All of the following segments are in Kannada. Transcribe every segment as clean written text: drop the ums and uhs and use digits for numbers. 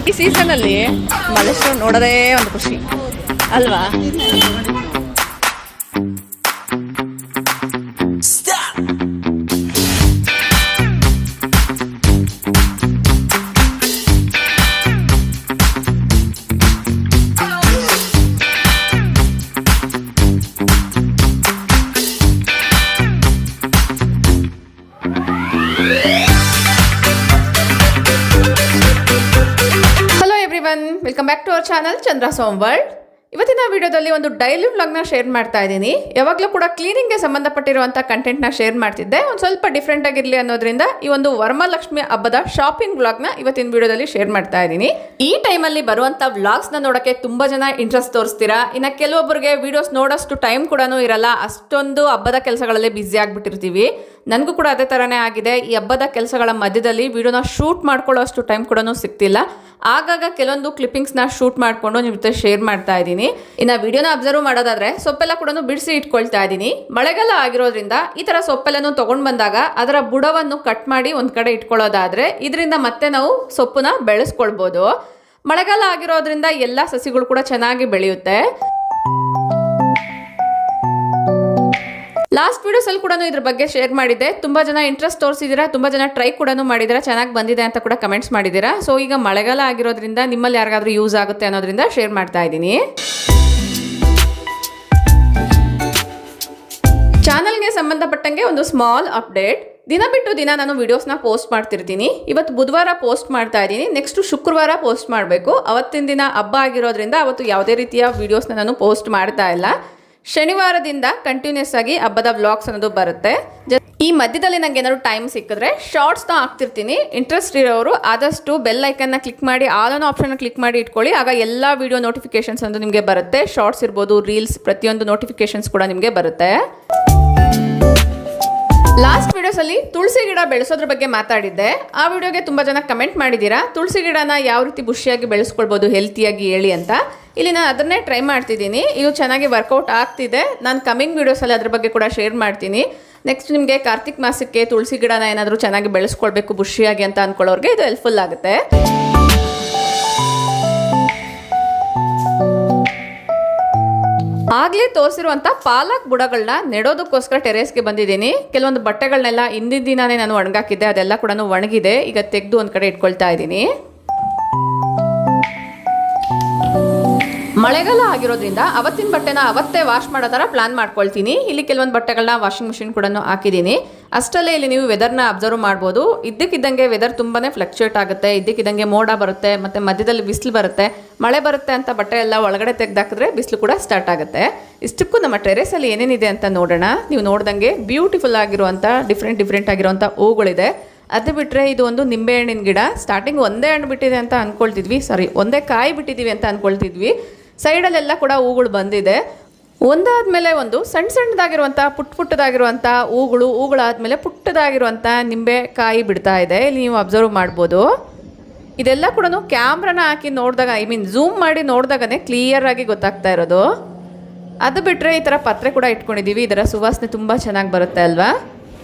ಈ ಸೀಸನ್ ಅಲ್ಲಿ ಮಲ್ಲೇಶ್ವರ ನೋಡೋದೇ ಒಂದು ಖುಷಿ ಅಲ್ವಾ? Welcome back to our channel Chandra's home world. ಇವತ್ತಿನ ವಿಡಿಯೋದಲ್ಲಿ ಒಂದು ಡೈಲಿ ವ್ಲಾಗ್ನ ಶೇರ್ ಮಾಡ್ತಾ ಇದ್ದೀನಿ. ಯಾವಾಗಲೂ ಕೂಡ ಕ್ಲೀನಿಂಗ್ಗೆ ಸಂಬಂಧಪಟ್ಟಿರುವಂಥ ಕಂಟೆಂಟ್ನ ಶೇರ್ ಮಾಡ್ತಿದ್ದೆ. ಒಂದು ಸ್ವಲ್ಪ ಡಿಫ್ರೆಂಟ್ ಆಗಿರಲಿ ಅನ್ನೋದ್ರಿಂದ ಈ ಒಂದು ವರಮಹಾಲಕ್ಷ್ಮಿ ಹಬ್ಬದ ಶಾಪಿಂಗ್ ವ್ಲಾಗ್ನ ಇವತ್ತಿನ ವಿಡಿಯೋದಲ್ಲಿ ಶೇರ್ ಮಾಡ್ತಾ ಇದ್ದೀನಿ. ಈ ಟೈಮಲ್ಲಿ ಬರುವಂಥ ವ್ಲಾಗ್ಸ್ನ ನೋಡೋಕ್ಕೆ ತುಂಬ ಜನ ಇಂಟ್ರೆಸ್ಟ್ ತೋರಿಸ್ತೀರಾ. ಇನ್ನು ಕೆಲವೊಬ್ಬರಿಗೆ ವಿಡಿಯೋಸ್ ನೋಡೋಷ್ಟು ಟೈಮ್ ಕೂಡ ಇರಲ್ಲ, ಅಷ್ಟೊಂದು ಹಬ್ಬದ ಕೆಲಸಗಳಲ್ಲಿ ಬ್ಯುಸಿ ಆಗಿಬಿಟ್ಟಿರ್ತೀವಿ. ನನಗೂ ಕೂಡ ಅದೇ ಥರನೇ ಆಗಿದೆ. ಈ ಹಬ್ಬದ ಕೆಲಸಗಳ ಮಧ್ಯದಲ್ಲಿ ವಿಡಿಯೋನ ಶೂಟ್ ಮಾಡ್ಕೊಳ್ಳೋ ಅಷ್ಟು ಟೈಮ್ ಕೂಡ ಸಿಗ್ತಿಲ್ಲ. ಆಗಾಗ ಕೆಲವೊಂದು ಕ್ಲಿಪ್ಪಿಂಗ್ಸ್ನ ಶೂಟ್ ಮಾಡಿಕೊಂಡು ನಿಮ್ಮ ಜೊತೆ ಶೇರ್ ಮಾಡ್ತಾ ಇದ್ದೀನಿ. ಇನ್ನು ವಿಡಿಯೋನ ಅಬ್ಸರ್ವ್ ಮಾಡೋದಾದ್ರೆ ಸೊಪ್ಪೆಲ್ಲ ಕೂಡ ಬಿಡಿಸಿ ಇಟ್ಕೊಳ್ತಾ ಇದ್ದೀನಿ. ಮಳೆಗಾಲ ಆಗಿರೋದ್ರಿಂದ ಈ ಥರ ಸೊಪ್ಪೆಲ್ಲನೂ ತೊಗೊಂಡು ಬಂದಾಗ ಅದರ ಬುಡವನ್ನು ಕಟ್ ಮಾಡಿ ಒಂದು ಕಡೆ ಇಟ್ಕೊಳ್ಳೋದಾದ್ರೆ ಇದರಿಂದ ಮತ್ತೆ ನಾವು ಸೊಪ್ಪನ್ನ ಬೆಳೆಸ್ಕೊಳ್ಬೋದು. ಮಳೆಗಾಲ ಆಗಿರೋದ್ರಿಂದ ಎಲ್ಲ ಸಸಿಗಳು ಕೂಡ ಚೆನ್ನಾಗಿ ಬೆಳೆಯುತ್ತೆ. ಲಾಸ್ಟ್ ವಿಡಿಯೋಸಲ್ಲಿ ಕೂಡ ಇದ್ರ ಬಗ್ಗೆ ಶೇರ್ ಮಾಡಿದ್ದೆ. ತುಂಬ ಜನ ಇಂಟ್ರೆಸ್ಟ್ ತೋರಿಸಿದ್ದೀರಾ, ತುಂಬ ಜನ ಟ್ರೈ ಕೂಡ ಮಾಡಿದ್ದೀರಾ, ಚೆನ್ನಾಗಿ ಬಂದಿದೆ ಅಂತ ಕೂಡ ಕಮೆಂಟ್ಸ್ ಮಾಡಿದ್ದೀರಾ. ಸೊ ಈಗ ಮಳೆಗಾಲ ಆಗಿರೋದ್ರಿಂದ ನಿಮ್ಮಲ್ಲಿ ಯಾರಿಗಾದ್ರೂ ಯೂಸ್ ಆಗುತ್ತೆ ಅನ್ನೋದ್ರಿಂದ ಶೇರ್ ಮಾಡ್ತಾ ಇದ್ದೀನಿ. ಚಾನಲ್ಗೆ ಸಂಬಂಧಪಟ್ಟಂಗೆ ಒಂದು ಸ್ಮಾಲ್ ಅಪ್ಡೇಟ್. ದಿನ ಬಿಟ್ಟು ದಿನ ನಾನು ವಿಡಿಯೋಸ್ನ ಪೋಸ್ಟ್ ಮಾಡ್ತಿರ್ತೀನಿ. ಇವತ್ತು ಬುಧವಾರ ಪೋಸ್ಟ್ ಮಾಡ್ತಾ ಇದ್ದೀನಿ, ನೆಕ್ಸ್ಟ್ ಶುಕ್ರವಾರ ಪೋಸ್ಟ್ ಮಾಡಬೇಕು. ಅವತ್ತಿನ ದಿನ ಹಬ್ಬ ಆಗಿರೋದ್ರಿಂದ ಅವತ್ತು ಯಾವುದೇ ರೀತಿಯ ವಿಡಿಯೋಸ್ನ ನಾನು ಪೋಸ್ಟ್ ಮಾಡ್ತಾ ಇಲ್ಲ. ಶನಿವಾರದಿಂದ ಕಂಟಿನ್ಯೂಸ್ ಆಗಿ ಹಬ್ಬದ ವ್ಲಾಗ್ಸ್ ಅನ್ನೋದು ಬರುತ್ತೆ. ಈ ಮಧ್ಯದಲ್ಲಿ ನಂಗೆ ಏನಾದ್ರು ಟೈಮ್ ಸಿಕ್ಕಿದ್ರೆ ಶಾರ್ಟ್ಸ್ನ ಹಾಕ್ತಿರ್ತೀನಿ. ಇಂಟ್ರೆಸ್ಟ್ ಇರೋರು ಆದಷ್ಟು ಬೆಲ್ ಐಕನ್ನ ಕ್ಲಿಕ್ ಮಾಡಿ ಆಲ್ ಆನ್ ಆಪ್ಷನ್ ಕ್ಲಿಕ್ ಮಾಡಿ ಇಟ್ಕೊಳ್ಳಿ. ಆಗ ಎಲ್ಲ ವಿಡಿಯೋ ನೋಟಿಫಿಕೇಶನ್ಸ್ ಒಂದು ನಿಮಗೆ ಬರುತ್ತೆ. ಶಾರ್ಟ್ಸ್ ಇರ್ಬೋದು, ರೀಲ್ಸ್, ಪ್ರತಿಯೊಂದು ನೋಟಿಫಿಕೇಶನ್ಸ್ ಕೂಡ ನಿಮಗೆ ಬರುತ್ತೆ. ಲಾಸ್ಟ್ ವಿಡಿಯೋಸಲ್ಲಿ ತುಳಸಿ ಗಿಡ ಬೆಳೆಸೋದ್ರ ಬಗ್ಗೆ ಮಾತಾಡಿದ್ದೆ. ಆ ವಿಡಿಯೋಗೆ ತುಂಬ ಜನ ಕಮೆಂಟ್ ಮಾಡಿದ್ದೀರಾ, ತುಳಸಿ ಗಿಡನ ಯಾವ ರೀತಿ ಬುಷಿಯಾಗಿ ಬೆಳೆಸ್ಕೊಳ್ಬೋದು ಹೆಲ್ತಿಯಾಗಿ ಹೇಳಿ ಅಂತ. ಇಲ್ಲಿ ನಾನು ಅದನ್ನೇ ಟ್ರೈ ಮಾಡ್ತಿದ್ದೀನಿ. ಇದು ಚೆನ್ನಾಗಿ ವರ್ಕೌಟ್ ಆಗ್ತಿದೆ. ನಾನು ಕಮಿಂಗ್ ವಿಡಿಯೋಸಲ್ಲಿ ಅದ್ರ ಬಗ್ಗೆ ಕೂಡ ಶೇರ್ ಮಾಡ್ತೀನಿ. ನೆಕ್ಸ್ಟ್ ನಿಮಗೆ ಕಾರ್ತಿಕ್ ಮಾಸಕ್ಕೆ ತುಳಸಿ ಗಿಡನ ಏನಾದರೂ ಚೆನ್ನಾಗಿ ಬೆಳೆಸ್ಕೊಳ್ಬೇಕು ಬುಷಿಯಾಗಿ ಅಂತ ಅಂದ್ಕೊಳ್ಳೋರಿಗೆ ಇದು ಹೆಲ್ಪ್ಫುಲ್ ಆಗುತ್ತೆ. ಆಗಲೇ ತೋರಿಸಿರುವಂಥ ಪಾಲಕ್ ಬುಡಗಳನ್ನ ನೆಡೋದಕ್ಕೋಸ್ಕರ ಟೆರೇಸ್ಗೆ ಬಂದಿದ್ದೀನಿ. ಕೆಲವೊಂದು ಬಟ್ಟೆಗಳನ್ನೆಲ್ಲ ಹಿಂದಿನ ದಿನಾನೇ ನಾನು ಒಣಗಾಕಿದ್ದೆ, ಅದೆಲ್ಲ ಕೂಡ ಒಣಗಿದೆ. ಈಗ ತೆಗೆದು ಒಂದು ಕಡೆ ಇಟ್ಕೊಳ್ತಾ ಇದ್ದೀನಿ. ಮಳೆಗಾಲ ಆಗಿರೋದ್ರಿಂದ ಅವತ್ತಿನ ಬಟ್ಟೆನ ಅವತ್ತೇ ವಾಶ್ ಮಾಡೋ ಥರ ಪ್ಲಾನ್ ಮಾಡ್ಕೊಳ್ತೀನಿ. ಇಲ್ಲಿ ಕೆಲವೊಂದು ಬಟ್ಟೆಗಳನ್ನ ವಾಷಿಂಗ್ ಮಿಷಿನ್ ಕೂಡ ಹಾಕಿದ್ದೀನಿ. ಅಷ್ಟಲ್ಲೇ ಇಲ್ಲಿ ನೀವು ವೆದರ್ನ ಅಬ್ಸರ್ವ್ ಮಾಡ್ಬೋದು. ಇದ್ದಕ್ಕಿದ್ದಂಗೆ ವೆದರ್ ತುಂಬಾ ಫ್ಲಕ್ಚುಯೇಟ್ ಆಗುತ್ತೆ. ಇದ್ದಕ್ಕಿದ್ದಂಗೆ ಮೋಡ ಬರುತ್ತೆ, ಮತ್ತು ಮಧ್ಯದಲ್ಲಿ ಬಿಸಿಲು ಬರುತ್ತೆ. ಮಳೆ ಬರುತ್ತೆ ಅಂತ ಬಟ್ಟೆ ಎಲ್ಲ ಒಳಗಡೆ ತೆಗೆದಾಕಿದ್ರೆ ಬಿಸಿಲು ಕೂಡ ಸ್ಟಾರ್ಟ್ ಆಗುತ್ತೆ. ಇಷ್ಟಕ್ಕೂ ನಮ್ಮ ಟೆರೇಸಲ್ಲಿ ಏನೇನಿದೆ ಅಂತ ನೋಡೋಣ. ನೀವು ನೋಡ್ದಂಗೆ ಬ್ಯೂಟಿಫುಲ್ ಆಗಿರುವಂಥ ಡಿಫ್ರೆಂಟ್ ಆಗಿರುವಂಥ ಹೂಗಳಿದೆ. ಅದು ಬಿಟ್ಟರೆ ಇದು ಒಂದು ನಿಂಬೆ ಹಣ್ಣಿನ ಗಿಡ. ಸ್ಟಾರ್ಟಿಂಗ್ ಒಂದೇ ಹಣ್ಣು ಬಿಟ್ಟಿದೆ ಅಂತ ಅಂದ್ಕೊಳ್ತಿದ್ವಿ, ಒಂದೇ ಕಾಯಿ ಬಿಟ್ಟಿದ್ದೀವಿ ಅಂತ ಅಂದ್ಕೊಳ್ತಿದ್ವಿ. ಸೈಡಲ್ಲೆಲ್ಲ ಕೂಡ ಹೂಗಳು ಬಂದಿದೆ. ಒಂದಾದ್ಮೇಲೆ ಒಂದು ಸಣ್ಣದಾಗಿರುವಂಥ ಪುಟ್ಟದಾಗಿರುವಂಥ ಹೂಗಳಾದ್ಮೇಲೆ ಪುಟ್ಟದಾಗಿರುವಂಥ ನಿಂಬೆ ಕಾಯಿ ಬಿಡ್ತಾ ಇದೆ. ಇಲ್ಲಿ ನೀವು ಅಬ್ಸರ್ವ್ ಮಾಡ್ಬೋದು. ಇದೆಲ್ಲ ಕೂಡ ಕ್ಯಾಮ್ರಾನ ಹಾಕಿ ನೋಡಿದಾಗ, ಝೂಮ್ ಮಾಡಿ ನೋಡಿದಾಗನೇ ಕ್ಲಿಯರ್ ಆಗಿ ಗೊತ್ತಾಗ್ತಾ ಇರೋದು. ಅದು ಬಿಟ್ಟರೆ ಈ ಥರ ಪತ್ರೆ ಕೂಡ ಇಟ್ಕೊಂಡಿದ್ದೀವಿ. ಇದರ ಸುವಾಸನೆ ತುಂಬ ಚೆನ್ನಾಗಿ ಬರುತ್ತೆ ಅಲ್ವಾ?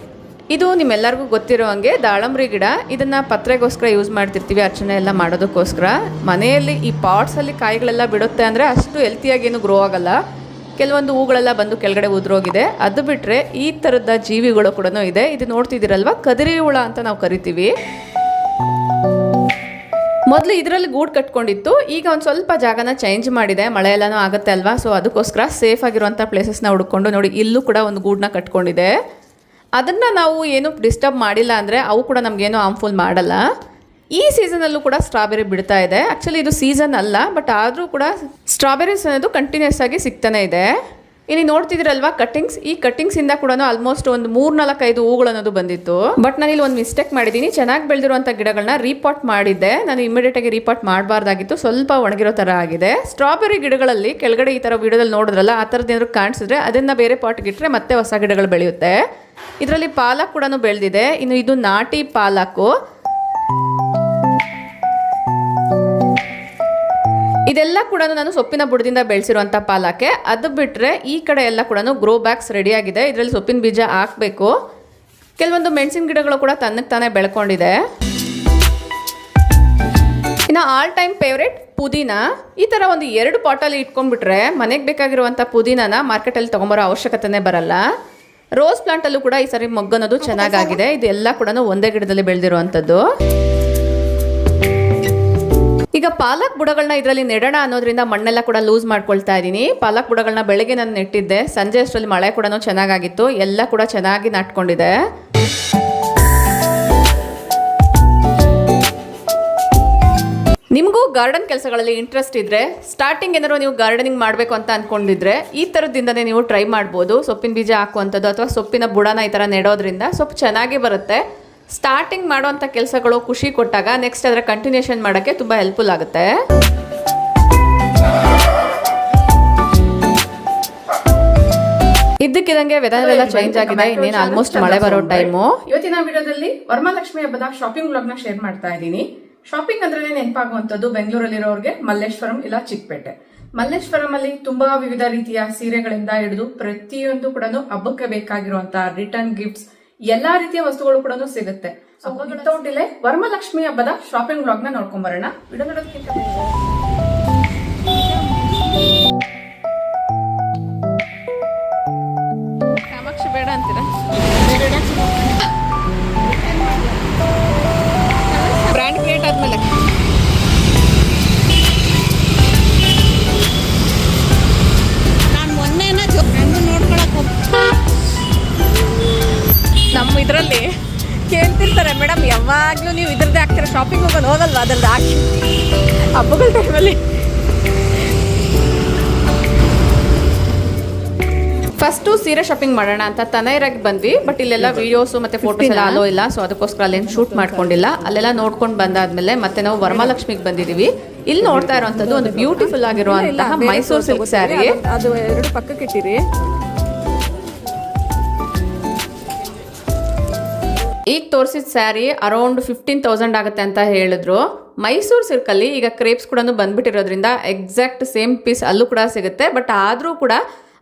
ಇದು ನಿಮ್ಮೆಲ್ಲರಿಗೂ ಗೊತ್ತಿರೋ ಹಾಗೆ ದಾಳಂಬ್ರಿ ಗಿಡ. ಇದನ್ನು ಪತ್ರೆಗೋಸ್ಕರ ಯೂಸ್ ಮಾಡ್ತಿರ್ತೀವಿ, ಅರ್ಚನೆ ಎಲ್ಲ ಮಾಡೋದಕ್ಕೋಸ್ಕರ. ಮನೆಯಲ್ಲಿ ಈ ಪಾಟ್ಸಲ್ಲಿ ಕಾಯಿಗಳೆಲ್ಲ ಬಿಡುತ್ತೆ ಅಂದರೆ ಅಷ್ಟು ಹೆಲ್ತಿಯಾಗಿ ಏನು ಗ್ರೋ ಆಗಲ್ಲ. ಕೆಲವೊಂದು ಹೂಗಳೆಲ್ಲ ಬಂದು ಕೆಳಗಡೆ ಉದುರೋಗಿದೆ. ಅದು ಬಿಟ್ಟರೆ ಈ ಥರದ ಜೀವಿಗಳು ಕೂಡ ಇದೆ. ಇದು ನೋಡ್ತಿದ್ದೀರಲ್ವ, ಕದಿರಿ ಹುಳ ಅಂತ ನಾವು ಕರಿತೀವಿ. ಮೊದಲು ಇದರಲ್ಲಿ ಗೂಡು ಕಟ್ಕೊಂಡಿತ್ತು. ಈಗ ಒಂದು ಸ್ವಲ್ಪ ಜಾಗನ ಚೇಂಜ್ ಮಾಡಿದೆ. ಮಳೆ ಎಲ್ಲನೂ ಆಗುತ್ತೆ ಅಲ್ವಾ? ಸೊ ಅದಕ್ಕೋಸ್ಕರ ಸೇಫ್ ಆಗಿರುವಂಥ ಪ್ಲೇಸಸ್ನ ಹುಡ್ಕೊಂಡು ನೋಡಿ, ಇಲ್ಲೂ ಕೂಡ ಒಂದು ಗೂಡನ್ನ ಕಟ್ಕೊಂಡಿದೆ. ಅದನ್ನು ನಾವು ಏನು ಡಿಸ್ಟರ್ಬ್ ಮಾಡಿಲ್ಲ ಅಂದರೆ ಅವು ಕೂಡ ನಮಗೇನು ಹಾರ್ಮ್ಫುಲ್ ಮಾಡಲ್ಲ. ಈ ಸೀಸನಲ್ಲೂ ಕೂಡ ಸ್ಟ್ರಾಬೆರಿ ಬಿಡ್ತಾ ಇದೆ. ಆ್ಯಕ್ಚುಲಿ ಇದು ಸೀಸನ್ ಅಲ್ಲ, ಬಟ್ ಆದರೂ ಕೂಡ ಸ್ಟ್ರಾಬೆರೀಸ್ ಅನ್ನೋದು ಕಂಟಿನ್ಯೂಸ್ ಆಗಿ ಸಿಗ್ತಾನೆ ಇದೆ. ಇಲ್ಲಿ ನೋಡ್ತಿದ್ದೀರಲ್ವಾ ಕಟ್ಟಿಂಗ್ಸ್. ಈ ಕಟ್ಟಿಂಗ್ಸಿಂದ ಕೂಡ ಆಲ್ಮೋಸ್ಟ್ ಒಂದು 3-4-5 ಹೂಗಳು ಅನ್ನೋದು ಬಂದಿತ್ತು. ಬಟ್ ನಾನು ಇಲ್ಲಿ ಒಂದು ಮಿಸ್ಟೇಕ್ ಮಾಡಿದ್ದೀನಿ. ಚೆನ್ನಾಗಿ ಬೆಳೆದಿರುವಂಥ ಗಿಡಗಳನ್ನ ರೀಪಾಟ್ ಮಾಡಿದ್ದೆ. ನಾನು ಇಮಿಡಿಯೇಟಾಗಿ ರೀಪಾಟ್ ಮಾಡಬಾರ್ದಾಗಿತ್ತು. ಸ್ವಲ್ಪ ಒಣಗಿರೋ ಥರ ಆಗಿದೆ. ಸ್ಟ್ರಾಬೆರಿ ಗಿಡಗಳಲ್ಲಿ ಕೆಳಗಡೆ ಈ ಥರ ವಿಡಿಯೋದಲ್ಲಿ ನೋಡಿದ್ರಲ್ಲ, ಆ ಥರದ್ದು ಏನಾದ್ರು ಕಾಣಿಸಿದ್ರೆ ಅದನ್ನು ಬೇರೆ ಪಾಟ್ಗೆ ಇಟ್ಟರೆ ಮತ್ತೆ ಹೊಸ ಗಿಡಗಳು ಬೆಳೆಯುತ್ತೆ. ಇದರಲ್ಲಿ ಪಾಲಕ್ ಕೂಡ ಬೆಳೆದಿದೆ. ಇನ್ನು ಇದು ನಾಟಿ ಪಾಲಕ್ಕು. ಇದೆಲ್ಲ ಕೂಡ ನಾನು ಸೊಪ್ಪಿನ ಬುಡದಿಂದ ಬೆಳೆಸಿರುವಂಥ ಪಾಲಕ್ಕೆ. ಅದು ಬಿಟ್ಟರೆ ಈ ಕಡೆ ಎಲ್ಲ ಕೂಡ ಗ್ರೋ ಬ್ಯಾಗ್ಸ್ ರೆಡಿಯಾಗಿದೆ. ಇದರಲ್ಲಿ ಸೊಪ್ಪಿನ ಬೀಜ ಹಾಕಬೇಕು. ಕೆಲವೊಂದು ಮೆಣಸಿನ ಗಿಡಗಳು ಕೂಡ ತನ್ನಕ್ಕೆ ತಾನೇ ಬೆಳ್ಕೊಂಡಿದೆ. ಇನ್ನು ಆಲ್ ಟೈಮ್ ಫೇವ್ರೇಟ್ ಪುದೀನ. ಈ ಥರ ಒಂದು 2 ಪಾಟಲ್ಲಿ ಇಟ್ಕೊಂಡ್ಬಿಟ್ರೆ ಮನೆಗೆ ಬೇಕಾಗಿರುವಂಥ ಪುದೀನನ ಮಾರ್ಕೆಟಲ್ಲಿ ತೊಗೊಂಬರೋ ಅವಶ್ಯಕತೆನೇ ಬರಲ್ಲ. ರೋಸ್ ಪ್ಲಾಂಟಲ್ಲೂ ಕೂಡ ಈ ಸರಿ ಮೊಗ್ಗನೋದು ಚೆನ್ನಾಗಾಗಿದೆ. ಇದೆಲ್ಲ ಕೂಡ ಒಂದೇ ಗಿಡದಲ್ಲಿ ಬೆಳೆದಿರುವಂಥದ್ದು. ಈಗ ಪಾಲಕ್ ಬುಡಗಳನ್ನ ಇದರಲ್ಲಿ ನೆಡೋಣ ಅನ್ನೋದ್ರಿಂದ ಮಣ್ಣೆಲ್ಲ ಕೂಡ ಲೂಸ್ ಮಾಡ್ಕೊಳ್ತಾ ಇದ್ದೀನಿ. ಪಾಲಕ್ ಬುಡಗಳನ್ನ ಬೆಳಗ್ಗೆ ನಾನು ನೆಟ್ಟಿದ್ದೆ. ಸಂಜೆ ಅಷ್ಟರಲ್ಲಿ ಮಳೆ ಕೂಡ ಚೆನ್ನಾಗಾಗಿತ್ತು. ಎಲ್ಲ ಕೂಡ ಚೆನ್ನಾಗಿ ನಾಟ್ಕೊಂಡಿದೆ. ನಿಮಗೂ ಗಾರ್ಡನ್ ಕೆಲಸಗಳಲ್ಲಿ ಇಂಟ್ರೆಸ್ಟ್ ಇದ್ದರೆ, ಸ್ಟಾರ್ಟಿಂಗ್ ಏನಾದ್ರು ನೀವು ಗಾರ್ಡನಿಂಗ್ ಮಾಡಬೇಕು ಅಂತ ಅಂದ್ಕೊಂಡಿದ್ರೆ ಈ ಥರದಿಂದನೇ ನೀವು ಟ್ರೈ ಮಾಡ್ಬೋದು. ಸೊಪ್ಪಿನ ಬೀಜ ಹಾಕುವಂಥದ್ದು ಅಥವಾ ಸೊಪ್ಪಿನ ಬುಡನ ಈ ಥರ ನೆಡೋದ್ರಿಂದ ಸೊಪ್ಪು ಚೆನ್ನಾಗಿ ಬರುತ್ತೆ. ಸ್ಟಾರ್ಟಿಂಗ್ ಮಾಡುವಂಥ ಕೆಲಸಗಳು ಖುಷಿ ಕೊಟ್ಟಾಗ ನೆಕ್ಸ್ಟ್ ಅದರ ಕಂಟಿನ್ಯೂಷನ್ ಮಾಡೋಕ್ಕೆ ತುಂಬ ಹೆಲ್ಪ್ಫುಲ್ ಆಗುತ್ತೆ. ಇದ್ದಕ್ಕಿದಂಗೆ ವೆದರ್ ಎಲ್ಲ ಚೇಂಜ್ ಆಗಿದೆ. ಇನ್ನೇನು ಆಲ್ಮೋಸ್ಟ್ ಮಳೆ ಬರೋ ಟೈಮು. ಇವತ್ತಿನ ವಿಡಿಯೋದಲ್ಲಿ ವರಮಹಾಲಕ್ಷ್ಮಿ ಹಬ್ಬದ ಶಾಪಿಂಗ್ ವ್ಲಾಗ್ನ ಶೇರ್ ಮಾಡ್ತಾ ಇದ್ದೀನಿ. ಶಾಪಿಂಗ್ ಅಂದ್ರೆ ನೆನಪಾಗುವಂಥದ್ದು ಬೆಂಗಳೂರಲ್ಲಿರೋರಿಗೆ ಮಲ್ಲೇಶ್ವರಂ ಇಲ್ಲ ಚಿಕ್ಕಪೇಟೆ. ಮಲ್ಲೇಶ್ವರಂ ಅಲ್ಲಿ ತುಂಬಾ ವಿವಿಧ ರೀತಿಯ ಸೀರೆಗಳಿಂದ ಹಿಡಿದು ಪ್ರತಿಯೊಂದು ಕೂಡ ಹಬ್ಬಕ್ಕೆ ಬೇಕಾಗಿರುವಂತಹ ರಿಟರ್ನ್ ಗಿಫ್ಟ್ಸ್ ಎಲ್ಲಾ ರೀತಿಯ ವಸ್ತುಗಳು ಕೂಡ ಸಿಗುತ್ತೆ. ಡಿಲೇ ವರಮಹಾಲಕ್ಷ್ಮಿ ಹಬ್ಬದ ಶಾಪಿಂಗ್ ವ್ಲಾಗ್ ನ ನೋಡ್ಕೊಂಡ್ ಬರೋಣ. ವಿಡಿಯೋ ನೋಡೋದಕ್ಕಿಂತ ಕಾಮಾಕ್ಷಿ ಬೇಡ ಅಂತೀರಾ? ಬ್ರ್ಯಾಂಡ್ ಕ್ರಿಯೇಟ್ ಆದ್ಮೇಲೆ ನಾನು ಮೊನ್ನೆನ ನೋಡ್ಕೊಳಕ್ ನಮ್ಮ ಇದರಲ್ಲಿ ಕೇಳ್ತಿರ್ತಾರೆ, ಮೇಡಮ್ ಯಾವಾಗಲೂ ನೀವು ಇದ್ರದ್ದೇ ಹಾಕ್ತೀರ, ಶಾಪಿಂಗ್ ಹೋಗಲ್ವಾ ಅದ್ರದ್ದು ಹಾಕಿ ಹಬ್ಬಗಳ ಟೈಮಲ್ಲಿ. ಫಸ್ಟು ಸೀರೆ ಶಾಪಿಂಗ್ ಮಾಡೋಣ ಅಂತ ತನೈರಾಗಿ ಬಂದ್ವಿ. ಬಟ್ ಇಲ್ಲೆಲ್ಲ ವಿಡಿಯೋಸು ಮತ್ತು ಫೋಟೋಸ್ ಎಲ್ಲ ಅಲೋ ಇಲ್ಲ. ಸೊ ಅದಕ್ಕೋಸ್ಕರ ಅಲ್ಲೇನು ಶೂಟ್ ಮಾಡ್ಕೊಂಡಿಲ್ಲ. ಅಲ್ಲೆಲ್ಲ ನೋಡ್ಕೊಂಡು ಬಂದಾದ್ಮೇಲೆ ಮತ್ತೆ ನಾವು ವರಮಹಾಲಕ್ಷ್ಮಿಗೆ ಬಂದಿದ್ದೀವಿ. ಇಲ್ಲಿ ನೋಡ್ತಾ ಇರುವಂಥದ್ದು ಒಂದು ಬ್ಯೂಟಿಫುಲ್ ಆಗಿರುವಂತಹ ಮೈಸೂರು ಸಿಲ್ಕ್ ಸ್ಯಾರಿ. ಅದು 2 ಪಕ್ಕಕ್ಕೆ ಇಟ್ಟಿರಿ. ಈಗ ತೋರಿಸಿದ ಸ್ಯಾರಿ ಅರೌಂಡ್ 15,000 ಆಗುತ್ತೆ ಅಂತ ಹೇಳಿದ್ರು. ಮೈಸೂರು ಸಿಲ್ಕಲ್ಲಿ ಈಗ ಕ್ರೇಪ್ಸ್ ಕೂಡ ಬಂದ್ಬಿಟ್ಟಿರೋದ್ರಿಂದ ಎಕ್ಸಾಕ್ಟ್ ಸೇಮ್ ಪೀಸ್ ಅಲ್ಲೂ ಕೂಡ ಸಿಗುತ್ತೆ. ಬಟ್ ಆದರೂ ಕೂಡ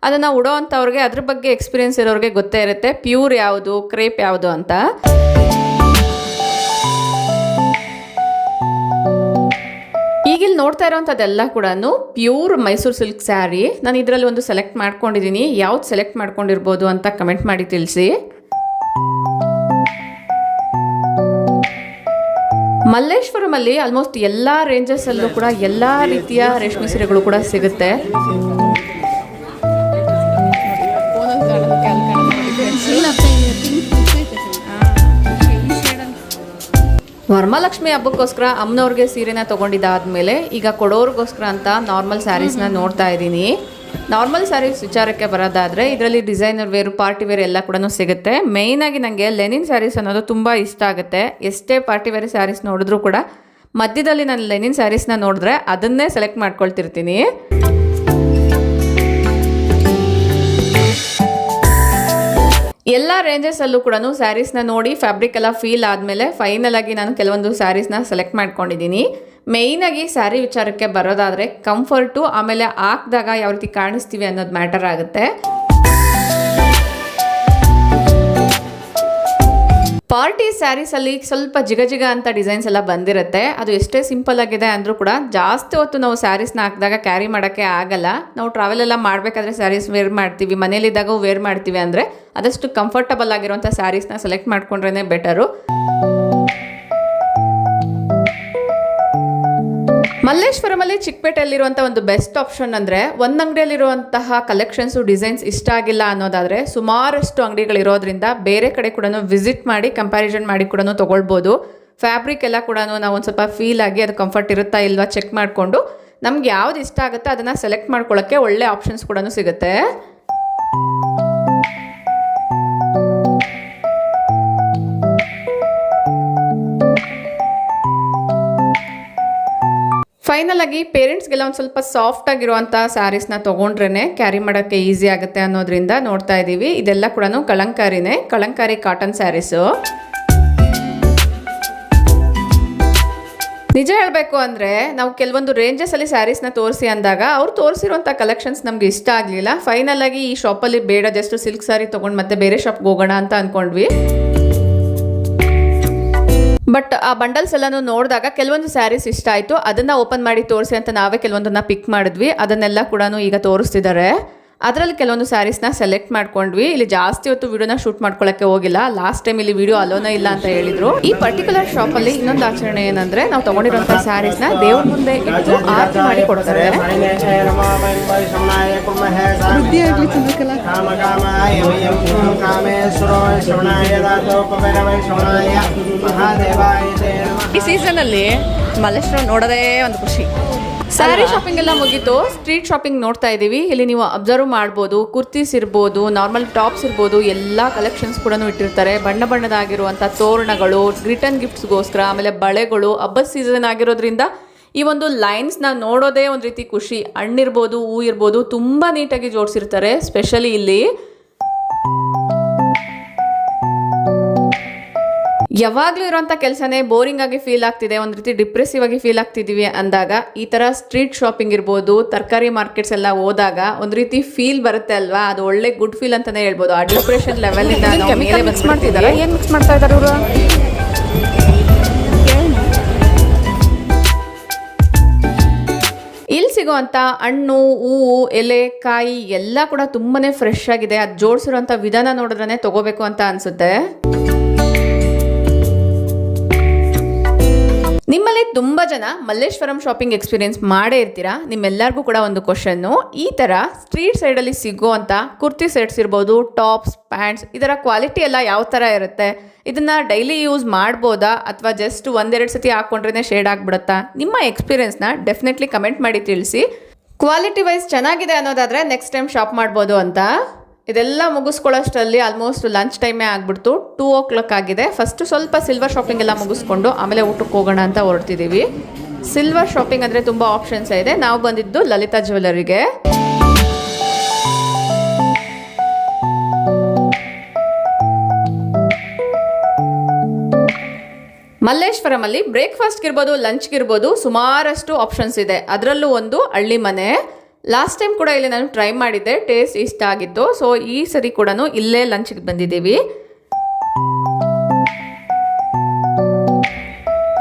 ಅದನ್ನು ಉಡೋ ಅಂಥವ್ರಿಗೆ ಅದ್ರ ಬಗ್ಗೆ ಎಕ್ಸ್ಪೀರಿಯನ್ಸ್ ಇರೋರಿಗೆ ಗೊತ್ತೇ ಇರುತ್ತೆ ಪ್ಯೂರ್ ಯಾವುದು ಕ್ರೇಪ್ ಯಾವುದು ಅಂತ. ಈಗಿಲ್ಲಿ ನೋಡ್ತಾ ಇರೋವಂಥದ್ದೆಲ್ಲ ಕೂಡ ಪ್ಯೂರ್ ಮೈಸೂರು ಸಿಲ್ಕ್ ಸ್ಯಾರಿ. ನಾನು ಇದರಲ್ಲಿ ಒಂದು ಸೆಲೆಕ್ಟ್ ಮಾಡ್ಕೊಂಡಿದ್ದೀನಿ. ಯಾವ್ದು ಸೆಲೆಕ್ಟ್ ಮಾಡ್ಕೊಂಡಿರ್ಬೋದು ಅಂತ ಕಮೆಂಟ್ ಮಾಡಿ ತಿಳಿಸಿ. ಮಲ್ಲೇಶ್ವರಮಲ್ಲಿ ಆಲ್ಮೋಸ್ಟ್ ಎಲ್ಲ ರೇಂಜಸಲ್ಲೂ ಕೂಡ ಎಲ್ಲ ರೀತಿಯ ರೇಷ್ಮೆ ಸೀರೆಗಳು ಕೂಡ ಸಿಗುತ್ತೆ. ವರಮಹಾಲಕ್ಷ್ಮಿ ಹಬ್ಬಕ್ಕೋಸ್ಕರ ಅಮ್ಮನವ್ರಿಗೆ ಸೀರೆನ ತೊಗೊಂಡಿದ್ದಾದ್ಮೇಲೆ ಈಗ ಕೊಡೋರ್ಗೋಸ್ಕರ ಅಂತ ನಾರ್ಮಲ್ ಸ್ಯಾರೀಸ್ನ ನೋಡ್ತಾ ಇದ್ದೀನಿ. ನಾರ್ಮಲ್ ಸ್ಯಾರೀಸ್ ವಿಚಾರಕ್ಕೆ ಬರೋದಾದರೆ ಇದರಲ್ಲಿ ಡಿಸೈನರ್ ವೇರು ಪಾರ್ಟಿ ವೇರ್ ಎಲ್ಲ ಕೂಡ ಸಿಗುತ್ತೆ. ಮೇಯ್ನಾಗಿ ನನಗೆ ಲೆನಿನ್ ಸ್ಯಾರೀಸ್ ಅನ್ನೋದು ತುಂಬ ಇಷ್ಟ ಆಗುತ್ತೆ. ಎಷ್ಟೇ ಪಾರ್ಟಿ ವೇರ್ ಸ್ಯಾರೀಸ್ ನೋಡಿದ್ರೂ ಕೂಡ ಮಧ್ಯದಲ್ಲಿ ನಾನು ಲೆನಿನ್ ಸ್ಯಾರೀಸ್ನ ನೋಡಿದ್ರೆ ಅದನ್ನೇ ಸೆಲೆಕ್ಟ್ ಮಾಡ್ಕೊಳ್ತಿರ್ತೀನಿ. ಎಲ್ಲ ರೇಂಜಸಲ್ಲೂ ಕೂಡ ಸ್ಯಾರೀಸ್ನ ನೋಡಿ ಫ್ಯಾಬ್ರಿಕ್ ಎಲ್ಲ ಫೀಲ್ ಆದಮೇಲೆ ಫೈನಲ್ ಆಗಿ ನಾನು ಕೆಲವೊಂದು ಸ್ಯಾರೀಸ್ನ ಸೆಲೆಕ್ಟ್ ಮಾಡ್ಕೊಂಡಿದ್ದೀನಿ. ಮೇಯ್ನಾಗಿ ಸ್ಯಾರಿ ವಿಚಾರಕ್ಕೆ ಬರೋದಾದರೆ ಕಂಫರ್ಟು, ಆಮೇಲೆ ಹಾಕಿದಾಗ ಯಾವ ರೀತಿ ಕಾಣಿಸ್ತೀವಿ ಅನ್ನೋದು ಮ್ಯಾಟರ್ ಆಗುತ್ತೆ. ಪಾರ್ಟಿ ಸ್ಯಾರೀಸಲ್ಲಿ ಸ್ವಲ್ಪ ಜಿಗ ಅಂತ ಡಿಸೈನ್ಸ್ ಎಲ್ಲ ಬಂದಿರುತ್ತೆ. ಅದು ಎಷ್ಟೇ ಸಿಂಪಲ್ ಆಗಿದೆ ಅಂದರೂ ಕೂಡ ಜಾಸ್ತಿ ಹೊತ್ತು ನಾವು ಸ್ಯಾರೀಸ್ನ ಹಾಕಿದಾಗ ಕ್ಯಾರಿ ಮಾಡೋಕ್ಕೆ ಆಗಲ್ಲ. ನಾವು ಟ್ರಾವೆಲ್ ಎಲ್ಲ ಮಾಡಬೇಕಾದ್ರೆ ಸ್ಯಾರೀಸ್ ವೇರ್ ಮಾಡ್ತೀವಿ, ಮನೇಲಿದ್ದಾಗ ವೇರ್ ಮಾಡ್ತೀವಿ ಅಂದರೆ ಆದಷ್ಟು ಕಂಫರ್ಟಬಲ್ ಆಗಿರುವಂಥ ಸ್ಯಾರೀಸ್ನ ಸೆಲೆಕ್ಟ್ ಮಾಡ್ಕೊಂಡ್ರೇ ಬೆಟರು. ಮಲ್ಲೇಶ್ವರಮಲ್ಲಿ ಚಿಕ್ಕಪೇಟೆಯಲ್ಲಿರುವಂಥ ಒಂದು ಬೆಸ್ಟ್ ಆಪ್ಷನ್ ಅಂದರೆ ಒಂದು ಅಂಗಡಿಯಲ್ಲಿರುವಂತಹ ಕಲೆಕ್ಷನ್ಸು ಡಿಸೈನ್ಸ್ ಇಷ್ಟ ಆಗಿಲ್ಲ ಅನ್ನೋದಾದರೆ ಸುಮಾರಷ್ಟು ಅಂಗಡಿಗಳಿರೋದ್ರಿಂದ ಬೇರೆ ಕಡೆ ಕೂಡ ವಿಸಿಟ್ ಮಾಡಿ ಕಂಪ್ಯಾರಿಸನ್ ಮಾಡಿ ಕೂಡ ತೊಗೊಳ್ಬೋದು. ಫ್ಯಾಬ್ರಿಕ್ ಎಲ್ಲ ಕೂಡ ನಾವು ಒಂದು ಸ್ವಲ್ಪ ಫೀಲ್ ಆಗಿ ಅದು ಕಂಫರ್ಟ್ ಇರುತ್ತಾ ಇಲ್ವಾ ಚೆಕ್ ಮಾಡಿಕೊಂಡು ನಮ್ಗೆ ಯಾವ್ದು ಇಷ್ಟ ಆಗುತ್ತೆ ಅದನ್ನು ಸೆಲೆಕ್ಟ್ ಮಾಡ್ಕೊಳ್ಳೋಕ್ಕೆ ಒಳ್ಳೆ ಆಪ್ಷನ್ಸ್ ಕೂಡ ಸಿಗುತ್ತೆ. ಫೈನಲ್ ಆಗಿ ಪೇರೆಂಟ್ಸ್ಗೆಲ್ಲ ಒಂದು ಸ್ವಲ್ಪ ಸಾಫ್ಟ್ ಆಗಿರುವಂಥ ಸ್ಯಾರೀಸ್ನ ತೊಗೊಂಡ್ರೇ ಕ್ಯಾರಿ ಮಾಡೋಕ್ಕೆ ಈಸಿ ಆಗುತ್ತೆ ಅನ್ನೋದ್ರಿಂದ ನೋಡ್ತಾ ಇದ್ದೀವಿ. ಇದೆಲ್ಲ ಕೂಡ ಕಳಂಕಾರಿನೇ, ಕಳಂಕಾರಿ ಕಾಟನ್ ಸ್ಯಾರೀಸು. ನಿಜ ಹೇಳಬೇಕು ಅಂದರೆ ನಾವು ಕೆಲವೊಂದು ರೇಂಜಸಲ್ಲಿ ಸ್ಯಾರೀಸ್ನ ತೋರಿಸಿ ಅಂದಾಗ ಅವ್ರು ತೋರಿಸಿರುವಂಥ ಕಲೆಕ್ಷನ್ಸ್ ನಮಗೆ ಇಷ್ಟ ಆಗಲಿಲ್ಲ. ಫೈನಲ್ ಆಗಿ ಈ ಶಾಪಲ್ಲಿ ಬೇಡ, ಜಸ್ಟ್ ಸಿಲ್ಕ್ ಸ್ಯಾರಿ ತೊಗೊಂಡು ಮತ್ತೆ ಬೇರೆ ಶಾಪ್ಗೆ ಹೋಗೋಣ ಅಂತ ಅಂದ್ಕೊಂಡ್ವಿ. ಬಟ್ ಆ ಬಂಡಲ್ಸ್ ಎಲ್ಲನೂ ನೋಡಿದಾಗ ಕೆಲವೊಂದು ಸ್ಯಾರೀಸ್ ಇಷ್ಟ ಆಯಿತು. ಅದನ್ನು ಓಪನ್ ಮಾಡಿ ತೋರಿಸಿ ಅಂತ ನಾವೇ ಕೆಲವೊಂದನ್ನು ಪಿಕ್ ಮಾಡಿದ್ವಿ. ಅದನ್ನೆಲ್ಲ ಕೂಡ ಈಗ ತೋರಿಸ್ತಿದ್ದಾರೆ. ಅದರಲ್ಲಿ ಕೆಲವೊಂದು ಸ್ಯಾರೀಸ್ನ ಸೆಲೆಕ್ಟ್ ಮಾಡ್ಕೊಂಡ್ವಿ. ಇಲ್ಲಿ ಜಾಸ್ತಿ ಹೊತ್ತು ವಿಡಿಯೋನ ಶೂಟ್ ಮಾಡ್ಕೊಳ್ಳೋಕ್ಕೆ ಹೋಗಿಲ್ಲ. ಲಾಸ್ಟ್ ಟೈಮ್ ಇಲ್ಲಿ ವಿಡಿಯೋ ಅಲೋನೇ ಇಲ್ಲ ಅಂತ ಹೇಳಿದ್ರು. ಈ ಪರ್ಟಿಕ್ಯುಲರ್ ಶಾಪಲ್ಲಿ ಇನ್ನೊಂದು ಆಚರಣೆ ಏನಂದ್ರೆ ನಾವು ತಗೊಂಡಿರುವಂಥ ಸ್ಯಾರೀಸ್ನ ದೇವ್ರ ಮುಂದೆ ಇಟ್ಟು ಆರತಿ ಮಾಡಿ ಕೊಡ್ತಾರೆ. ಈ ಸೀಸನ್ ಅಲ್ಲಿ ಮಲ್ಲೇಶ್ವರ ನೋಡೋದೇ ಒಂದು ಖುಷಿ. ಸ್ಯಾರಿ ಶಾಪಿಂಗ್ ಎಲ್ಲ ಮುಗೀತು, ಸ್ಟ್ರೀಟ್ ಶಾಪಿಂಗ್ ನೋಡ್ತಾ ಇದ್ದೀವಿ. ಇಲ್ಲಿ ನೀವು ಅಬ್ಸರ್ವ್ ಮಾಡ್ಬೋದು, ಕುರ್ತೀಸ್ ಇರ್ಬೋದು, ನಾರ್ಮಲ್ ಟಾಪ್ಸ್ ಇರ್ಬೋದು, ಎಲ್ಲ ಕಲೆಕ್ಷನ್ಸ್ ಕೂಡ ಇಟ್ಟಿರ್ತಾರೆ. ಬಣ್ಣ ಬಣ್ಣದಾಗಿರುವಂಥ ತೋರಣಗಳು, ರಿಟರ್ನ್ ಗಿಫ್ಟ್ಸ್ಗೋಸ್ಕರ, ಆಮೇಲೆ ಬಳೆಗಳು. ಹಬ್ಬದ ಸೀಸನ್ ಆಗಿರೋದ್ರಿಂದ ಈ ಒಂದು ಲೈನ್ಸ್ನ ನೋಡೋದೇ ಒಂದು ರೀತಿ ಖುಷಿ. ಹಣ್ಣಿರ್ಬೋದು, ಹೂ ಇರ್ಬೋದು, ತುಂಬ ನೀಟಾಗಿ ಜೋಡಿಸಿರ್ತಾರೆ. ಸ್ಪೆಷಲಿ ಇಲ್ಲಿ ಯಾವಾಗಲೂ ಇರೋಂಥ ಕೆಲಸನೇ ಬೋರಿಂಗ್ ಆಗಿ ಫೀಲ್ ಆಗ್ತಿದೆ, ಒಂದು ರೀತಿ ಡಿಪ್ರೆಸಿವ್ ಆಗಿ ಫೀಲ್ ಆಗ್ತಿದ್ದೀವಿ ಅಂದಾಗ ಈ ಥರ ಸ್ಟ್ರೀಟ್ ಶಾಪಿಂಗ್ ಇರ್ಬೋದು, ತರಕಾರಿ ಮಾರ್ಕೆಟ್ಸ್ ಎಲ್ಲ ಹೋದಾಗ ಒಂದು ರೀತಿ ಫೀಲ್ ಬರುತ್ತೆ ಅಲ್ವಾ, ಅದು ಒಳ್ಳೆ ಗುಡ್ ಫೀಲ್ ಅಂತಾನೆ ಹೇಳ್ಬೋದು. ಆ ಡಿಪ್ರೆಷನ್ ಲೆವೆಲಿಂದ ಮಿಕ್ಸ್ ಮಾಡ್ತಿದ್ದಾರೆ. ಏನು ಮಿಕ್ಸ್ ಮಾಡ್ತಾ ಇದ್ದಾರೆ ಇವರು? ಇಲ್ಲಿ ಸಿಗುವಂಥ ಹಣ್ಣು, ಹೂವು, ಎಲೆ, ಕಾಯಿ ಎಲ್ಲ ಕೂಡ ತುಂಬಾನೇ ಫ್ರೆಶ್ ಆಗಿದೆ. ಅದು ಜೋಡಿಸಿರುವಂಥ ವಿಧಾನ ನೋಡಿದ್ರೆ ತಗೋಬೇಕು ಅಂತ ಅನ್ಸುತ್ತೆ. ನಿಮ್ಮಲ್ಲಿ ತುಂಬ ಜನ ಮಲ್ಲೇಶ್ವರಂ ಶಾಪಿಂಗ್ ಎಕ್ಸ್ಪೀರಿಯನ್ಸ್ ಮಾಡೇ ಇರ್ತೀರಾ. ನಿಮ್ಮೆಲ್ಲರಿಗೂ ಕೂಡ ಒಂದು ಕ್ವಶನ್ನು, ಈ ಥರ ಸ್ಟ್ರೀಟ್ ಸೈಡಲ್ಲಿ ಸಿಗೋವಂಥ ಕುರ್ತಿ ಸೆಟ್ಸ್ ಇರ್ಬೋದು, ಟಾಪ್ಸ್, ಪ್ಯಾಂಟ್ಸ್, ಇದರ ಕ್ವಾಲಿಟಿ ಎಲ್ಲ ಯಾವ ಥರ ಇರುತ್ತೆ? ಇದನ್ನು ಡೈಲಿ ಯೂಸ್ ಮಾಡ್ಬೋದಾ ಅಥವಾ ಜಸ್ಟ್ ಒಂದೆರಡು ಸತಿ ಹಾಕ್ಕೊಂಡ್ರೆ ಶೇಡ್ ಆಗಿಬಿಡುತ್ತಾ? ನಿಮ್ಮ ಎಕ್ಸ್ಪೀರಿಯನ್ಸ್ನ ಡೆಫಿನೆಟ್ಲಿ ಕಮೆಂಟ್ ಮಾಡಿ ತಿಳಿಸಿ. ಕ್ವಾಲಿಟಿ ವೈಸ್ ಚೆನ್ನಾಗಿದೆ ಅನ್ನೋದಾದರೆ ನೆಕ್ಸ್ಟ್ ಟೈಮ್ ಶಾಪ್ ಮಾಡ್ಬೋದು ಅಂತ. ಇದೆಲ್ಲ ಮುಗಿಸ್ಕೊಳ್ಳೋಷ್ಟರಲ್ಲಿ ಆಲ್ಮೋಸ್ಟ್ ಲಂಚ್ ಟೈಮೇ ಆಗಿಬಿಡ್ತು. 2 o'clock ಆಗಿದೆ. ಫಸ್ಟು ಸ್ವಲ್ಪ ಸಿಲ್ವರ್ ಶಾಪಿಂಗ್ ಎಲ್ಲ ಮುಗಿಸ್ಕೊಂಡು ಆಮೇಲೆ ಊಟಕ್ಕೆ ಹೋಗೋಣ ಅಂತ ಹೊರಡ್ತಿದ್ದೀವಿ. ಸಿಲ್ವರ್ ಶಾಪಿಂಗ್ ಅಂದರೆ ತುಂಬ ಆಪ್ಷನ್ಸ್ ಇದೆ. ನಾವು ಬಂದಿದ್ದು ಲಲಿತಾ ಜ್ಯುವೆಲರಿಗೆ. ಮಲ್ಲೇಶ್ವರಮಲ್ಲಿ ಬ್ರೇಕ್ಫಾಸ್ಟ್ಗಿರ್ಬೋದು, ಲಂಚ್ಗಿರ್ಬೋದು ಸುಮಾರಷ್ಟು ಆಪ್ಷನ್ಸ್ ಇದೆ. ಅದರಲ್ಲೂ ಒಂದು ಹಳ್ಳಿ ಮನೆ. ಲಾಸ್ಟ್ ಟೈಮ್ ಕೂಡ ಇಲ್ಲಿ ನಾನು ಟ್ರೈ ಮಾಡಿದ್ದೆ, ಟೇಸ್ಟ್ ಇಷ್ಟ ಆಗಿತ್ತು. ಸೊ ಈ ಸರಿ ಕೂಡ ಇಲ್ಲೇ ಲಂಚ್ಗೆ ಬಂದಿದ್ದೀವಿ.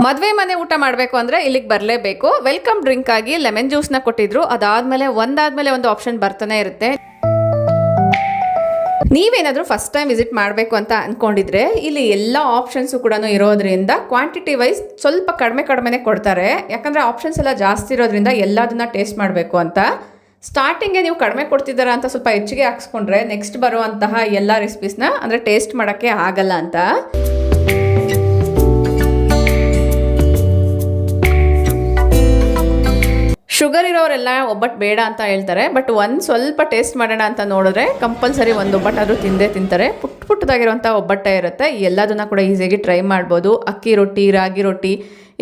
ಮದುವೆ ಮನೆ ಊಟ ಮಾಡಬೇಕು ಅಂದರೆ ಇಲ್ಲಿಗೆ ಬರಲೇಬೇಕು. ವೆಲ್ಕಮ್ ಡ್ರಿಂಕ್ ಆಗಿ ಲೆಮನ್ ಜ್ಯೂಸ್ನ ಕೊಟ್ಟಿದ್ರು. ಅದಾದಮೇಲೆ ಒಂದು ಆಪ್ಷನ್ ಬರ್ತಾನೆ ಇರುತ್ತೆ. ನೀವೇನಾದರೂ ಫಸ್ಟ್ ಟೈಮ್ ವಿಸಿಟ್ ಮಾಡಬೇಕು ಅಂತ ಅಂದ್ಕೊಂಡಿದ್ರೆ ಇಲ್ಲಿ ಎಲ್ಲ ಆಪ್ಷನ್ಸು ಕೂಡ ಇರೋದ್ರಿಂದ ಕ್ವಾಂಟಿಟಿ ವೈಸ್ ಸ್ವಲ್ಪ ಕಡಿಮೆನೇ ಕೊಡ್ತಾರೆ. ಯಾಕಂದರೆ ಆಪ್ಷನ್ಸ್ ಎಲ್ಲ ಜಾಸ್ತಿ ಇರೋದ್ರಿಂದ ಎಲ್ಲದನ್ನ ಟೇಸ್ಟ್ ಮಾಡಬೇಕು ಅಂತ. ಸ್ಟಾರ್ಟಿಂಗ್ಗೆ ನೀವು ಕಡಿಮೆ ಕೊಡ್ತಿದ್ದಾರಾ ಅಂತ ಸ್ವಲ್ಪ ಹೆಚ್ಚಿಗೆ ಹಾಕ್ಸ್ಕೊಂಡ್ರೆ ನೆಕ್ಸ್ಟ್ ಬರುವಂತಹ ಎಲ್ಲ ರೆಸಿಪೀಸ್ನ ಅಂದರೆ ಟೇಸ್ಟ್ ಮಾಡೋಕ್ಕೆ ಆಗಲ್ಲ ಅಂತ. ಶುಗರ್ ಇರೋರೆಲ್ಲ ಒಬ್ಬಟ್ಟು ಬೇಡ ಅಂತ ಹೇಳ್ತಾರೆ. ಬಟ್ ಒಂದು ಸ್ವಲ್ಪ ಟೇಸ್ಟ್ ಮಾಡೋಣ ಅಂತ ನೋಡಿದ್ರೆ ಕಂಪಲ್ಸರಿ ಒಂದು ಒಬ್ಬಟ್ಟಾದರೂ ತಿಂತಾರೆ. ಪುಟ್ಟದಾಗಿರುವಂಥ ಒಬ್ಬಟ್ಟೆ ಇರುತ್ತೆ. ಎಲ್ಲದನ್ನ ಕೂಡ ಈಸಿಯಾಗಿ ಟ್ರೈ ಮಾಡ್ಬೋದು. ಅಕ್ಕಿ ರೊಟ್ಟಿ, ರಾಗಿ ರೊಟ್ಟಿ,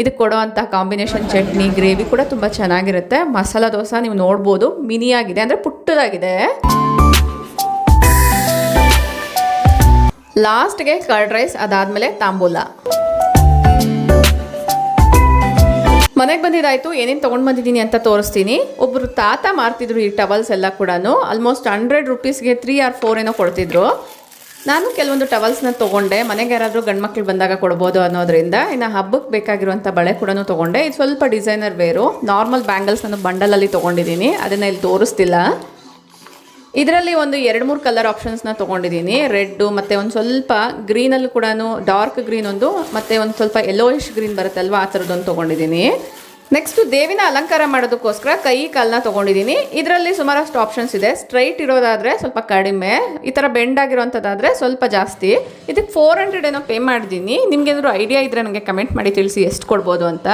ಇದಕ್ಕೆ ಕೊಡೋವಂಥ ಕಾಂಬಿನೇಷನ್ ಚಟ್ನಿ, ಗ್ರೇವಿ ಕೂಡ ತುಂಬ ಚೆನ್ನಾಗಿರುತ್ತೆ. ಮಸಾಲ ದೋಸೆ ನೀವು ನೋಡ್ಬೋದು, ಮಿನಿಯಾಗಿದೆ ಅಂದರೆ ಪುಟ್ಟದಾಗಿದೆ. ಲಾಸ್ಟ್ಗೆ ಕರ್ಡ್ ರೈಸ್, ಅದಾದಮೇಲೆ ತಾಂಬೂಲ. ಮನೆಗೆ ಬಂದಿದ್ದಾಯಿತು. ಏನೇನು ತೊಗೊಂಡು ಬಂದಿದ್ದೀನಿ ಅಂತ ತೋರಿಸ್ತೀನಿ. ಒಬ್ಬರು ತಾತ ಮಾರ್ತಿದ್ರು ಈ ಟವಲ್ಸ್ ಎಲ್ಲ ಕೂಡ. ಆಲ್ಮೋಸ್ಟ್ 100 rupeesಗೆ 3 or 4 ಏನೋ ಕೊಡ್ತಿದ್ರು. ನಾನು ಕೆಲವೊಂದು ಟವಲ್ಸ್ನ ತೊಗೊಂಡೆ. ಮನೆಗೆ ಯಾರಾದರೂ ಗಂಡು ಮಕ್ಕಳು ಬಂದಾಗ ಕೊಡ್ಬೋದು ಅನ್ನೋದ್ರಿಂದ. ಇನ್ನು ಹಬ್ಬಕ್ಕೆ ಬೇಕಾಗಿರುವಂಥ ಬಳೆ ಕೂಡ ತೊಗೊಂಡೆ. ಇದು ಸ್ವಲ್ಪ ಡಿಸೈನರ್ ವೇರು. ನಾರ್ಮಲ್ ಬ್ಯಾಂಗಲ್ಸ್ ನಾನು ಬಂಡಲಲ್ಲಿ ತೊಗೊಂಡಿದ್ದೀನಿ, ಅದನ್ನು ಇಲ್ಲಿ ತೋರಿಸ್ತಿಲ್ಲ. ಇದರಲ್ಲಿ ಒಂದು 2-3 ಕಲರ್ ಆಪ್ಷನ್ಸ್ನ ತೊಗೊಂಡಿದ್ದೀನಿ. ರೆಡ್ಡು ಮತ್ತು ಒಂದು ಸ್ವಲ್ಪ ಗ್ರೀನಲ್ಲಿ ಕೂಡ ಡಾರ್ಕ್ ಗ್ರೀನ್ ಒಂದು, ಮತ್ತು ಒಂದು ಸ್ವಲ್ಪ ಯೆಲ್ಲೋಯಿಶ್ ಗ್ರೀನ್ ಬರುತ್ತಲ್ವ, ಆ ಥರದ್ದೊಂದು ತೊಗೊಂಡಿದ್ದೀನಿ. ನೆಕ್ಸ್ಟು ದೇವಿನ ಅಲಂಕಾರ ಮಾಡೋದಕ್ಕೋಸ್ಕರ ಕೈ ಕಾಲನ್ನ ತೊಗೊಂಡಿದ್ದೀನಿ. ಇದರಲ್ಲಿ ಸುಮಾರಷ್ಟು ಆಪ್ಷನ್ಸ್ ಇದೆ. ಸ್ಟ್ರೈಟ್ ಇರೋದಾದರೆ ಸ್ವಲ್ಪ ಕಡಿಮೆ, ಈ ಥರ ಬೆಂಡ್ ಆಗಿರೋವಂಥದ್ದಾದರೆ ಸ್ವಲ್ಪ ಜಾಸ್ತಿ. ಇದಕ್ಕೆ 400 ಏನೋ ಪೇ ಮಾಡಿದ್ದೀನಿ. ನಿಮ್ಗೇನಾದ್ರು ಐಡಿಯಾ ಇದ್ದರೆ ನನಗೆ ಕಮೆಂಟ್ ಮಾಡಿ ತಿಳಿಸಿ ಎಷ್ಟು ಕೊಡ್ಬೋದು ಅಂತ.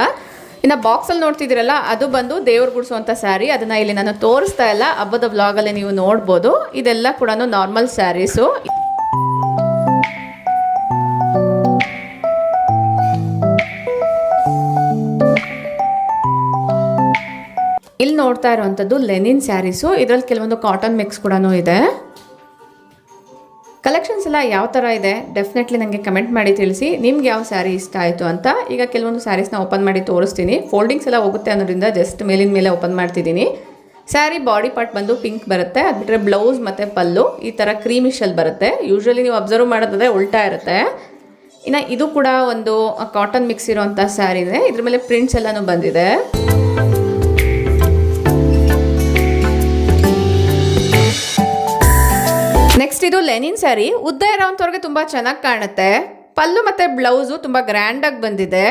ಇನ್ನು ಬಾಕ್ಸಲ್ಲಿ ನೋಡ್ತಿದ್ದೀರಲ್ಲ, ಅದು ಬಂದು ದೇವ್ರು ಗುಡಿಸುವಂಥ ಸ್ಯಾರಿ. ಅದನ್ನು ಇಲ್ಲಿ ನಾನು ತೋರಿಸ್ತಾ ಇಲ್ಲ, ಹಬ್ಬದ ವ್ಲಾಗಲ್ಲಿ ನೀವು ನೋಡ್ಬೋದು. ಇದೆಲ್ಲ ಕೂಡ ನಾರ್ಮಲ್ ಸ್ಯಾರೀಸು. ಇಲ್ಲಿ ನೋಡ್ತಾ ಇರುವಂಥದ್ದು ಲೆನಿನ್ ಸ್ಯಾರೀಸು. ಇದರಲ್ಲಿ ಕೆಲವೊಂದು ಕಾಟನ್ ಮಿಕ್ಸ್ ಕೂಡ ಇದೆ. ಕಲೆಕ್ಷನ್ಸ್ ಎಲ್ಲ ಎಲ್ಲ ಯಾವ ಥರ ಇದೆ ಡೆಫಿನೆಟ್ಲಿ ನನಗೆ ಕಮೆಂಟ್ ಮಾಡಿ ತಿಳಿಸಿ. ನಿಮ್ಗೆ ಯಾವ ಸ್ಯಾರಿ ಇಷ್ಟ ಆಯಿತು ಅಂತ. ಈಗ ಕೆಲವೊಂದು ಸ್ಯಾರೀಸ್ನ ಓಪನ್ ಮಾಡಿ ತೋರಿಸ್ತೀನಿ. ಫೋಲ್ಡಿಂಗ್ಸ್ ಎಲ್ಲ ಹೋಗುತ್ತೆ ಅನ್ನೋದ್ರಿಂದ ಜಸ್ಟ್ ಮೇಲಿನ ಮೇಲೆ ಓಪನ್ ಮಾಡ್ತಿದ್ದೀನಿ. ಸ್ಯಾರಿ ಬಾಡಿ ಪಾರ್ಟ್ ಬಂದು ಪಿಂಕ್ ಬರುತ್ತೆ. ಅದು ಬಿಟ್ಟರೆ ಬ್ಲೌಸ್ ಮತ್ತು ಪಲ್ಲು ಈ ಥರ ಕ್ರೀಮಿಶಲ್ಲಿ ಬರುತ್ತೆ. ಯೂಶ್ವಲಿ ನೀವು ಅಬ್ಸರ್ವ್ ಮಾಡೋದಾದರೆ ಉಲ್ಟಾ ಇರುತ್ತೆ. ಇನ್ನು ಇದು ಕೂಡ ಒಂದು ಕಾಟನ್ ಮಿಕ್ಸ್ ಇರೋವಂಥ ಸ್ಯಾರಿ ಇದೆ. ಇದ್ರ ಮೇಲೆ ಪ್ರಿಂಟ್ಸ್ ಎಲ್ಲನೂ ಬಂದಿದೆ. ನೆಕ್ಸ್ಟ್ ಇದು ಲೆನಿನ್ ಸ್ಯಾರಿ. ಉದ್ದ ಇರೋವಂಥವ್ರಿಗೆ ತುಂಬ ಚೆನ್ನಾಗಿ ಕಾಣುತ್ತೆ. ಪಲ್ಲು ಮತ್ತು ಬ್ಲೌಸು ತುಂಬ ಗ್ರ್ಯಾಂಡಾಗಿ ಬಂದಿದೆ.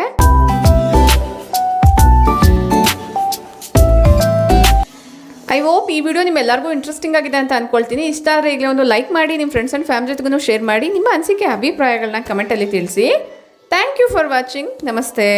ಐ ಹೋಪ್ ಈ ವಿಡಿಯೋ ನಿಮ್ಮೆಲ್ಲರಿಗೂ ಇಂಟ್ರೆಸ್ಟಿಂಗ್ ಆಗಿದೆ ಅಂತ ಅಂದ್ಕೊಳ್ತೀನಿ. ಇಷ್ಟ ಆದರೆ ಈಗಲೇ ಒಂದು ಲೈಕ್ ಮಾಡಿ, ನಿಮ್ಮ ಫ್ರೆಂಡ್ಸ್ ಆ್ಯಂಡ್ ಫ್ಯಾಮಿಲಿ ಜೊತೆಗೂ ಶೇರ್ ಮಾಡಿ. ನಿಮ್ಮ ಅನಿಸಿಕೆ ಅಭಿಪ್ರಾಯಗಳನ್ನ ಕಮೆಂಟಲ್ಲಿ ತಿಳಿಸಿ. Thank you for watching. ನಮಸ್ತೆ.